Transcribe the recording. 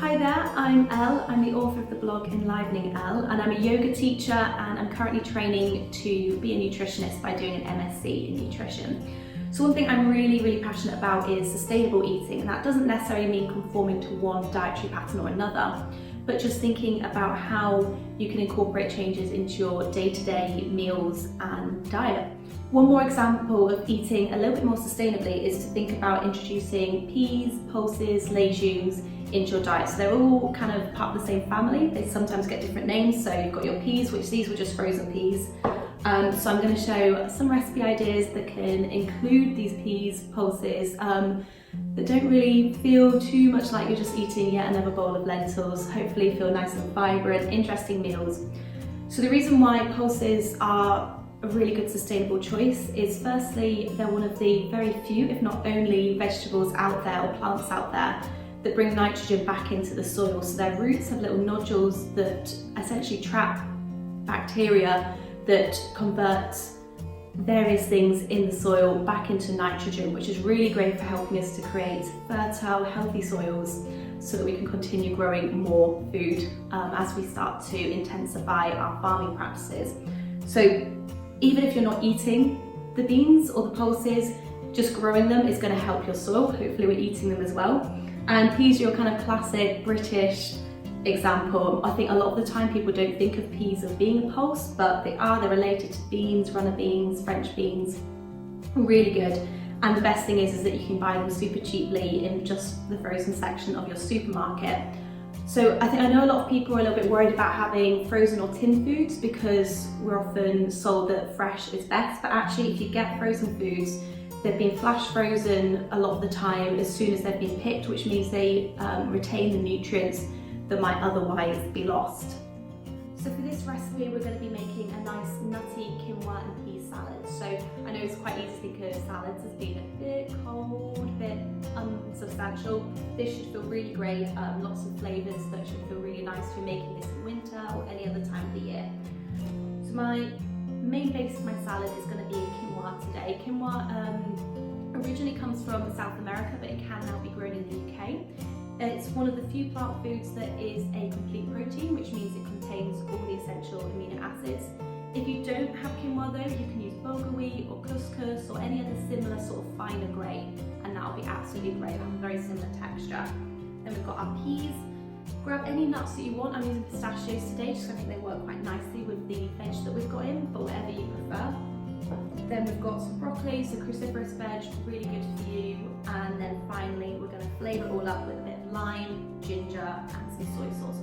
Hi there, I'm Elle. I'm the author of the blog Enlivening Elle, and I'm a yoga teacher, and I'm currently training to be a nutritionist by doing an MSc in nutrition. So one thing I'm really passionate about is sustainable eating, and that doesn't necessarily mean conforming to one dietary pattern or another, but just thinking about how you can incorporate changes into your day-to-day meals and diet. One more example of eating a little bit more sustainably is to think about introducing peas, pulses, legumes into your diet. So they're all kind of part of the same family. They sometimes get different names. So you've got your peas, which these were just frozen peas. So I'm going to show some recipe ideas that can include these peas, pulses, that don't really feel too much like you're just eating yet another bowl of lentils. Hopefully feel nice and vibrant, interesting meals. So the reason why pulses are a really good sustainable choice is firstly, they're one of the very few, if not only, vegetables out there or plants out there that bring nitrogen back into the soil. So their roots have little nodules that essentially trap bacteria that convert various things in the soil back into nitrogen, which is really great for helping us to create fertile, healthy soils so that we can continue growing more food as we start to intensify our farming practices. So even if you're not eating the beans or the pulses, just growing them is going to help your soil. Hopefully we're eating them as well. And peas are your kind of classic British example. I think a lot of the time people don't think of peas as being a pulse, but they are. They're related to beans, runner beans, French beans. Really good. And the best thing is that you can buy them super cheaply in just the frozen section of your supermarket. So I know a lot of people are a little bit worried about having frozen or tinned foods because we're often sold that fresh is best, but actually if you get frozen foods, they've been flash frozen a lot of the time as soon as they've been picked, which means they retain the nutrients that might otherwise be lost. So for this recipe, we're going to be making a nice nutty quinoa and pea salad. So I know it's quite easy to think of salads as being a bit cold, a bit unsubstantial. This should feel really great, lots of flavours that should feel really nice if you're making this in winter or any other time of the year. So my main base of my salad is going to be quinoa today. Quinoa originally comes from South America, but it can now be grown in the UK. It's one of the few plant foods that is a complete protein, which means it contains all the essential amino acids. If you don't have quinoa though, you can use bulgur wheat or couscous or any other similar sort of finer grain, and that'll be absolutely great. They have a very similar texture. Then we've got our peas. Grab any nuts that you want. I'm using pistachios today, just because I think they work quite nicely with the veg that we've got in, but whatever you prefer. Then we've got some broccoli, so cruciferous veg, really good for you. And then finally, we're going to flavour it all up with a bit of lime, ginger, and some soy sauce